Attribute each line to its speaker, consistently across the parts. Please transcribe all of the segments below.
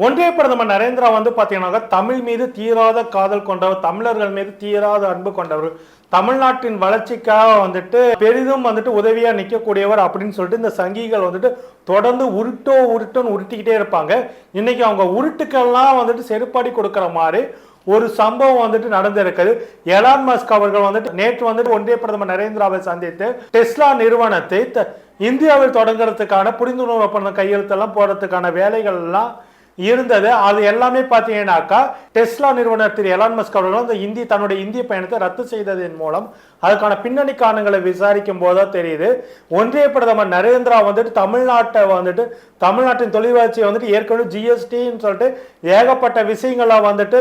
Speaker 1: ஒன்றிய பிரதமர் நரேந்திரா வந்து பாத்தீங்கன்னா தமிழ் மீது தீராத காதல் கொண்டவர், தமிழர்கள் மீது தீராத அன்பு கொண்டவர், தமிழ்நாட்டின் வளர்ச்சிக்காக வந்துட்டு பெரிதும் வந்துட்டு உதவியா நிற்கக்கூடியவர் அப்படின்னு சொல்லிட்டு இந்த சங்கிகள் வந்துட்டு தொடர்ந்து உருட்டோன்னு உருட்டிக்கிட்டே இருப்பாங்க. இன்னைக்கு அவங்க உருட்டுக்கெல்லாம் வந்துட்டு செருப்பாடி கொடுக்குற மாதிரி ஒரு சம்பவம் வந்துட்டு நடந்திருக்குது. எலான் மஸ்க் அவர்கள் வந்துட்டு நேற்று வந்துட்டு ஒன்றிய பிரதமர் நரேந்திராவை சந்தித்து டெஸ்லா நிறுவனத்தை இந்தியாவில் தொடங்குறதுக்கான புரிந்துணர்வு ஒப்பந்தம் கையெழுத்தெல்லாம் போறதுக்கான வேலைகள் எல்லாம் இருந்தது. அது எல்லாமே பார்த்தீங்கன்னாக்கா டெஸ்லா நிறுவனத்தில் எலான் மஸ்க் அவர்கள் தன்னுடைய இந்திய பயணத்தை ரத்து செய்ததன் மூலம் அதுக்கான பின்னணி காரணங்களை விசாரிக்கும் போதுதான் தெரியுது. ஒன்றிய பிரதமர் நரேந்திரா வந்துட்டு தமிழ்நாட்டின் தொழில் வளர்ச்சியை வந்துட்டு ஏற்கனவே ஜிஎஸ்டின்னு சொல்லிட்டு ஏகப்பட்ட விஷயங்களை வந்துட்டு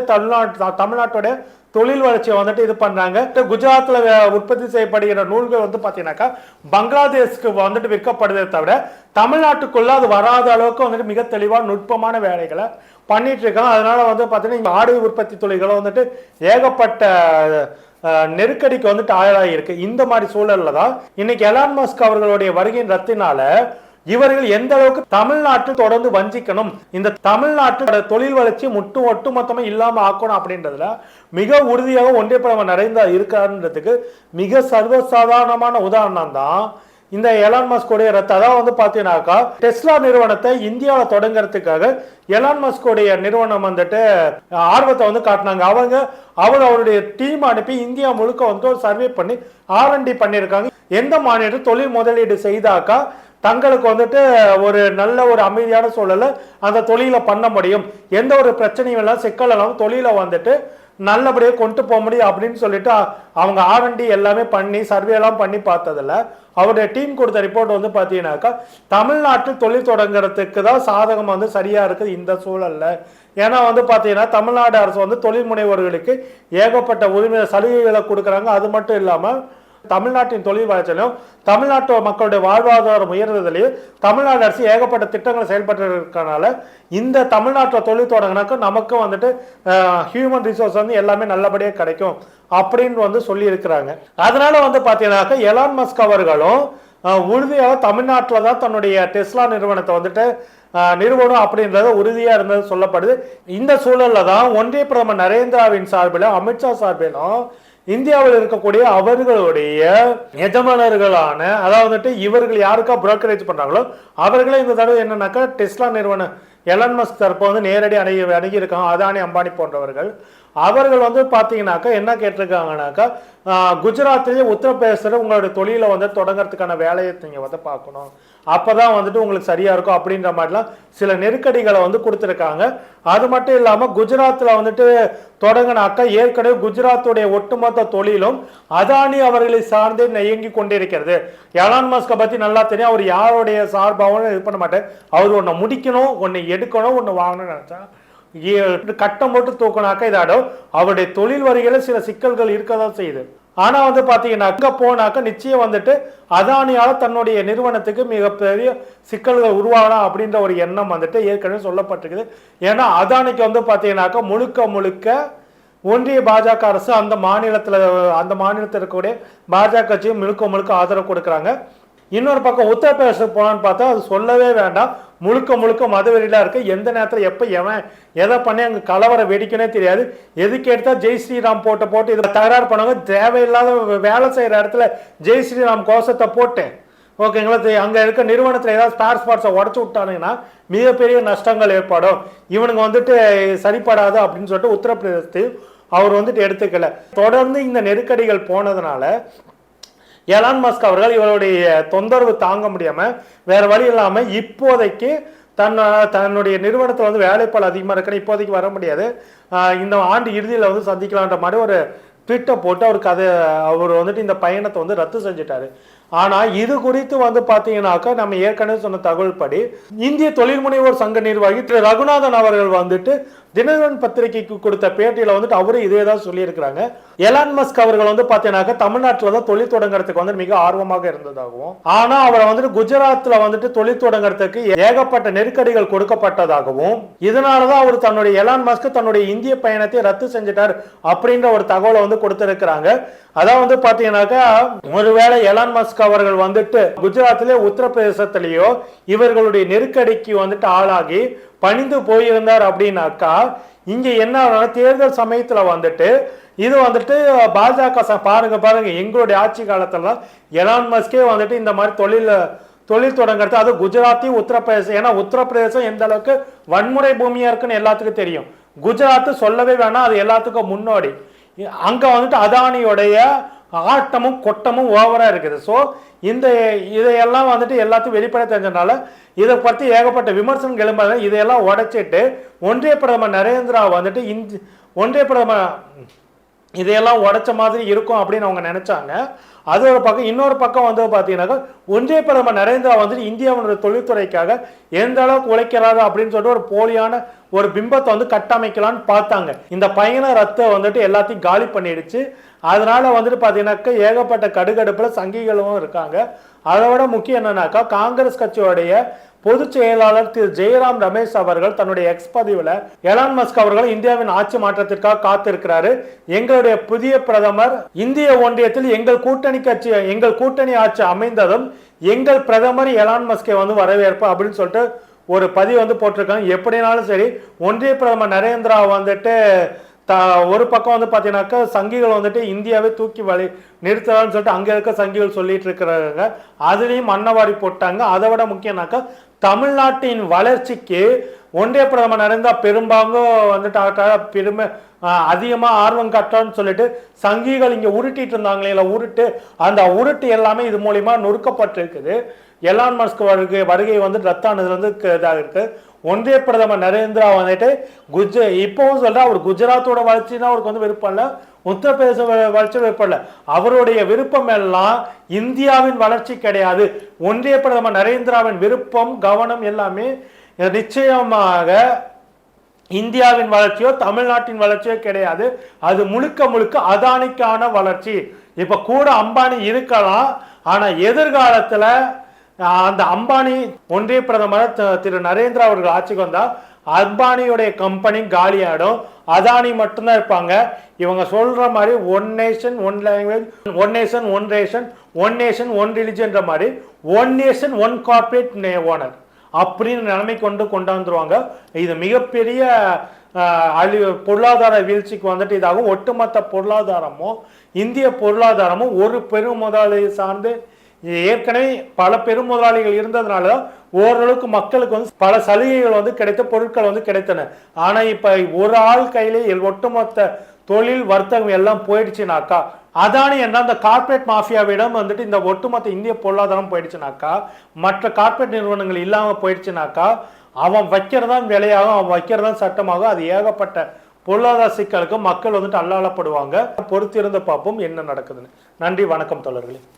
Speaker 1: தமிழ்நாட்டோட தொழில் வளர்ச்சியை வந்துட்டு இது பண்றாங்க. குஜராத்ல உற்பத்தி செய்யப்படுகிற நூல்கள் வந்து பாத்தீங்கன்னாக்கா பங்களாதேஷ்க்கு வந்துட்டு விற்கப்படுதே தவிர தமிழ்நாட்டுக்குள்ள அது வராத அளவுக்கு வந்துட்டு மிக தெளிவா நுட்பமான வேலைகளை பண்ணிட்டு இருக்காங்க. அதனால வந்து பாத்தீங்கன்னா ஆடை உற்பத்தி தொழில்களை வந்துட்டு ஏகப்பட்ட நெருக்கடிக்கு வந்துட்டு ஆளாயிருக்கு. இந்த மாதிரி சூழல்ல தான் இன்னைக்கு எலான் மஸ்க் அவர்களுடைய வருகையின் ரத்தினால இவர்கள் எந்த அளவுக்கு தமிழ்நாட்டில் தொடர்ந்து வஞ்சிக்கணும், இந்த தமிழ்நாட்டோட தொழில் வளர்ச்சி ஒட்டுமொத்தமா இல்லாம ஆக்கணும் அப்படின்றதுல மிக உறுதியாக ஒன்றிய பிரதமர் நரேந்திரா இருக்காருன்றதுக்கு மிக சர்வசாதாரணமான உதாரணம் தான் இந்த எலான் மஸ்கோடைய ரத்து. அதாவது வந்து பாத்தீங்கன்னாக்கா டெஸ்லா நிறுவனத்தை இந்தியாவில் தொடங்குறதுக்காக எலான் மஸ்கோடைய நிறுவனம் வந்துட்டு ஆர்வத்தை வந்து காட்டினாங்க. அவருடைய டீம் அனுப்பி இந்தியா முழுக்க வந்து ஒரு சர்வே பண்ணி R&D பண்ணியிருக்காங்க. எந்த மாநிலத்தில் தொழில் முதலீடு செய்தாக்கா தங்களுக்கு வந்துட்டு ஒரு நல்ல ஒரு அமைதியான சூழல அந்த தொழிலை பண்ண முடியும், எந்த ஒரு பிரச்சனையும் எல்லாம் சிக்கல் எல்லாம் தொழிலை வந்துட்டு நல்லபடியாக கொண்டு போக முடியும் அப்படின்னு சொல்லிட்டு அவங்க R&D எல்லாமே பண்ணி சர்வே எல்லாம் பண்ணி பார்த்ததில்ல அவருடைய டீம் கொடுத்த ரிப்போர்ட் வந்து பார்த்தீங்கன்னாக்கா தமிழ்நாட்டில் தொழில் தொடங்குறதுக்கு தான் சாதகம் வந்து சரியா இருக்குது இந்த சூழல்ல. ஏன்னா வந்து பார்த்தீங்கன்னா தமிழ்நாடு அரசு வந்து தொழில் முனைவோர்களுக்கு ஏகப்பட்ட உரிமை சலுகைகளை கொடுக்குறாங்க. அது மட்டும் இல்லாமல் தமிழ்நாட்டின் தொழில் வளர்ச்சியிலும் தமிழ்நாட்டு மக்களுடைய வாழ்வாதாரம் உயர்ந்ததுலையும் தமிழ்நாடு அரசு ஏகப்பட்ட திட்டங்களை செயல்பட்டு இருக்கனால இந்த தமிழ்நாட்டில் தொழில் தொடங்கினாக்க நமக்கு வந்துட்டு ஹியூமன் ரிசோர்ஸ் வந்து எல்லாமே நல்லபடியாக கிடைக்கும் அப்படின்னு வந்து சொல்லி இருக்கிறாங்க. அதனால வந்து பார்த்தீங்கன்னாக்க எலான் மஸ்க் அவர்களும் உறுதியாக தமிழ்நாட்டில் தான் தன்னுடைய டெஸ்லா நிறுவனத்தை வந்துட்டு நிறுவனம் அப்படின்றது உறுதியா இருந்தது சொல்லப்படுது. இந்த சூழல்ல தான் ஒன்றிய பிரதமர் நரேந்திராவின் சார்பிலும் அமித்ஷா சார்பிலும் இந்தியாவில் இருக்கக்கூடிய அவர்களுடைய எஜமானர்களான அதாவது இவர்கள் யாருக்கா புரோக்கரேஜ் பண்றாங்களோ அவர்களே இந்த தடவை என்னன்னாக்கா டெஸ்லா நிறுவனம் எலான் மஸ்க் தரப்பு வந்து நேரடி அணுகி இருக்காங்க. அதானி அம்பானி போன்றவர்கள் அவர்கள் வந்து பாத்தீங்கன்னாக்கா என்ன கேட்டிருக்காங்கன்னாக்கா குஜராத்லயே உத்தரப்பிரதேசத்துல உங்களுடைய தொழிலை வந்து தொடங்குறதுக்கான வேலையை நீங்க வந்து பார்க்கணும், அப்பதான் வந்துட்டு உங்களுக்கு சரியா இருக்கும் அப்படின்ற மாதிரிலாம் சில நெருக்கடிகளை வந்து கொடுத்துருக்காங்க. அது மட்டும் இல்லாம குஜராத்ல வந்துட்டு தொடங்கினாக்கா ஏற்கனவே குஜராத்துடைய ஒட்டுமொத்த தொழிலும் அதானி அவர்களை சார்ந்தே இயங்கி கொண்டிருக்கிறது. எலான் மஸ்கை பத்தி நல்லா தெரியும். அவர் யாருடைய சார்பாகவும் இது பண்ண மாட்டார். அவர் ஒன்னு முடிக்கணும், ஒன்னு எடுக்கணும், ஒன்னு வாங்கணும்னு நினைச்சா கட்டம் போட்டு தூக்கினாக்கா இதாடும். அவருடைய தொழில் வரிகளை சில சிக்கல்கள் இருக்கதான் செய்யுது. ஆனா வந்து பாத்தீங்கன்னா அங்க போனாக்க நிச்சயம் வந்துட்டு அதானியால தன்னுடைய நிறுவனத்துக்கு மிகப்பெரிய சிக்கல்கள் உருவாகலாம் அப்படின்ற ஒரு எண்ணம் வந்துட்டு ஏற்கனவே சொல்லப்பட்டிருக்குது. ஏன்னா அதானிக்கு வந்து பாத்தீங்கன்னாக்கா முழுக்க ஒன்றிய பாஜக அரசு அந்த மாநிலத்தில் இருக்கக்கூடிய பாஜக கட்சியும் முழுக்க ஆதரவு கொடுக்குறாங்க. இன்னொரு பக்கம் உத்தரப்பிரதேசத்துக்கு போனான்னு பார்த்தா அது சொல்லவே வேண்டாம், முழுக்க மதவெறியில இருக்கு. எந்த நேரத்தில் எப்ப எவன் எதை பண்ணி அங்க கலவரம் வெடிக்கனே தெரியாது. எதுக்கு எடுத்தா ஜெய் ஸ்ரீராம் போட்டு இதை தகராறு பண்ணுவாங்க. தேவையில்லாத வேலை செய்யற இடத்துல ஜெய் ஸ்ரீராம் கோஷத்தை போட்டு ஓகேங்களா, அங்க இருக்க நிறுவனத்துல ஏதாவது ஸ்பேர் ஸ்பாட்ஸை உடச்சு விட்டானுங்கன்னா மிகப்பெரிய நஷ்டங்கள் ஏற்படும். இவனுங்க வந்துட்டு சரிப்படாது அப்படின்னு சொல்லிட்டு உத்தரப்பிரதேசத்தையும் அவர் வந்துட்டு எடுத்துக்கல. தொடர்ந்து இந்த நெருக்கடிகள் போனதுனால எலான் மஸ்க் அவர்கள் இவருடைய தொந்தரவு தாங்க முடியாம வேற வழி இல்லாம இப்போதைக்கு தன்னுடைய நிறுவனத்தில் வந்து வேலைப்பாடு அதிகமா இருக்குன்னு இப்போதைக்கு வர முடியாது, இந்த ஆண்டு இறுதியில் வந்து சந்திக்கலான்ற மாதிரி ஒரு ட்விட்டை போட்டு அவர் வந்துட்டு இந்த பயணத்தை வந்து ரத்து செஞ்சுட்டாரு. ஆனா இது குறித்து வந்து பாத்தீங்கன்னாக்கா நம்ம ஏற்கனவே சொன்ன தகவல் படி இந்திய தொழில் முனைவோர் சங்க நிர்வாகி திரு ரகுநாதன் அவர்கள் வந்துட்டு தினகரன் பத்திரிகைக்கு கொடுத்த பேட்டியில வந்துட்டு அவரு இதேதான் சொல்லி இருக்கிறாங்க. எலான் மஸ்க் அவர்கள் வந்து பாத்தீங்கன்னாக்கா தமிழ்நாட்டுல தான் தொழில் தொடங்குறதுக்கு வந்து மிக ஆர்வமாக இருந்ததாகவும், ஆனா அவரை வந்துட்டு குஜராத்ல வந்துட்டு தொழில் தொடங்குறதுக்கு ஏகப்பட்ட நெருக்கடிகள் கொடுக்கப்பட்டதாகவும், இதனாலதான் அவர் தன்னுடைய எலான் மஸ்க் தன்னுடைய இந்திய பயணத்தை ரத்து செஞ்சிட்டார் அப்படின்ற ஒரு தகவலை வந்து கொடுத்திருக்கிறாங்க. அதான் வந்து பாத்தீங்கன்னாக்கா ஒருவேளை எலான் மஸ்க் அவர்கள் வந்துட்டு குஜராத்திலே உத்தரப்பிரதேசத்திலேயோ இவர்களுடைய நெருக்கடிக்கு வந்துட்டு ஆளாகி பணிந்து போயிருந்தார் அப்படின்னாக்கா இங்க என்ன தேர்தல் சமயத்துல வந்துட்டு இது வந்துட்டு பாஜக பாருங்க எங்களுடைய ஆட்சி காலத்துல எலான் மஸ்கே வந்துட்டு இந்த மாதிரி தொழில் தொடங்குறது, அது குஜராத்தையும் உத்தரப்பிரதேசம். ஏன்னா உத்தரப்பிரதேசம் எந்த அளவுக்கு வன்முறை பூமியா இருக்குன்னு எல்லாத்துக்கும் தெரியும். குஜராத் சொல்லவே வேணாம், அது எல்லாத்துக்கும் முன்னோடி. அங்க வந்துட்டு அதானியோடைய ஆட்டமும் கொட்டமும் ஓவரா இருக்குது. ஸோ இதையெல்லாம் வந்துட்டு எல்லாத்தையும் வெளிப்பட தெரிஞ்சதுனால இதை பற்றி ஏகப்பட்ட விமர்சனம் எழும்பாத. இதையெல்லாம் உடைச்சிட்டு ஒன்றிய பிரதமர் நரேந்திரா வந்துட்டு ஒன்றிய பிரதமர் இதையெல்லாம் உடைச்ச மாதிரி இருக்கும் அப்படின்னு அவங்க நினைச்சாங்க. அது ஒரு பக்கம். இன்னொரு பக்கம் வந்து பார்த்தீங்கன்னாக்கா ஒன்றிய பிரதமர் நரேந்திரா வந்துட்டு இந்தியாவுடைய தொழில்துறைக்காக எந்த அளவுக்கு உழைக்கிறாரு அப்படின்னு சொல்லிட்டு ஒரு போலியான ஒரு பிம்பத்தை வந்து கட்டமைக்கலான்னு பார்த்தாங்க. இந்த பயண ரத்தை வந்துட்டு எல்லாத்தையும் காலி பண்ணிடுச்சு. அதனால வந்துட்டு பார்த்தீங்கன்னாக்கா ஏகப்பட்ட கடுகடுப்புல சங்கிகளும் இருக்காங்க. அதை விட முக்கியம் என்னன்னாக்கா காங்கிரஸ் கட்சியோடைய பொதுச் செயலாளர் திரு ஜெயராம் ரமேஷ் அவர்கள் தன்னுடைய எக்ஸ் பதிவுல எலான் மஸ்க் அவர்கள் இந்தியாவின் ஆட்சி மாற்றத்திற்காக காத்திருக்கிறாரு. எங்களுடைய புதிய பிரதமர் இந்திய ஒன்றியத்தில் எங்கள் கூட்டணி ஆட்சி அமைந்ததும் எங்கள் பிரதமர் எலான் மஸ்கை வந்து வரவேற்பு அப்படின்னு சொல்லிட்டு ஒரு பதிவு வந்து போட்டிருக்காங்க. எப்படினாலும் சரி ஒன்றிய பிரதமர் நரேந்திரா வந்துட்டு ஒரு பக்கம் வந்து பார்த்தீங்கன்னாக்கா சங்கிகள் வந்துட்டு இந்தியாவை தூக்கி நிறுத்தலாம்னு சொல்லிட்டு அங்கே இருக்க சங்கிகள் சொல்லிட்டு இருக்கிறாங்க. அதுலேயும் மண்ணவாரி போட்டாங்க. அதை விட முக்கியம்னாக்கா தமிழ்நாட்டின் வளர்ச்சிக்கு ஒன்றிய பிரதமர் நரேந்திரா பெரும்பாலும் வந்துட்டு அதிகமாக ஆர்வம் காட்டான்னு சொல்லிட்டு சங்கிகள் இங்கே உருட்டிட்டு இருந்தாங்களே, இல்லை அந்த உருட்டு எல்லாமே இது மூலியமா நொறுக்கப்பட்டிருக்குது. எலான் மஸ்க் வருகை வந்து ரத்தானதுல இருந்து இதாக இருக்கு. ஒன்றிய பிரதமர் நரேந்திரா வந்துட்டு இப்பவும் சொல்ற அவர் குஜராத்தோட வளர்ச்சினா அவருக்கு வந்து விருப்பம் இல்லை, உத்தரப்பிரதேச வளர்ச்சி விருப்பம் இல்லை. அவருடைய விருப்பம் எல்லாம் இந்தியாவின் வளர்ச்சி கிடையாது. ஒன்றிய பிரதமர் நரேந்திராவின் விருப்பம் கவனம் எல்லாமே நிச்சயமாக இந்தியாவின் வளர்ச்சியோ தமிழ்நாட்டின் வளர்ச்சியோ கிடையாது. அது முழுக்க அதானிக்கான வளர்ச்சி. இப்ப கூட அம்பானி இருக்கலாம், ஆனா எதிர்காலத்துல அந்த அம்பானி ஒன்றிய பிரதமர் திரு நரேந்திரா அவர்கள் ஆட்சிக்கு வந்தா அம்பானியுடைய கம்பெனி காலியாடும், அதானி மட்டும்தான் இருப்பாங்க. இவங்க சொல்ற மாதிரி one nation one language, one nation one ration, one nation ஒன் ரிலிஜன்ற மாதிரி one nation one corporate owner அப்படின்னு நிலைமை கொண்டாந்துருவாங்க. இது மிகப்பெரிய பொருளாதார வீழ்ச்சிக்கு வந்துட்டு இதாகும். ஒட்டுமொத்த பொருளாதாரமும் இந்திய பொருளாதாரமும் ஒரு பெரும் முதலாளியை சார்ந்து ஏற்கனவே பல பெரும் முதலாளிகள் இருந்ததுனால ஓரளவுக்கு மக்களுக்கு வந்து பல சலுகைகள் வந்து கிடைத்த பொருட்கள் வந்து கிடைத்தன. ஆனா இப்ப ஒரு ஆள் கையிலே ஒட்டுமொத்த தொழில் வர்த்தகம் எல்லாம் போயிடுச்சுனாக்கா, அதானி என்ன அந்த கார்பரேட் மாஃபியாவிடம் வந்துட்டு இந்த ஒட்டுமொத்த இந்திய பொருளாதாரம் போயிடுச்சுனாக்கா, மற்ற கார்பரேட் நிறுவனங்கள் இல்லாம போயிடுச்சுனாக்கா அவன் வைக்கிறதான் விலையாகும், அவன் வைக்கிறதான் சட்டமாகும். அது ஏகப்பட்ட பொருளாதார சிக்கலுக்கு மக்கள் வந்துட்டு அல்லாளப்படுவாங்க. பொறுத்திருந்து பார்ப்போம் என்ன நடக்குதுன்னு. நன்றி, வணக்கம் தோழர்களே.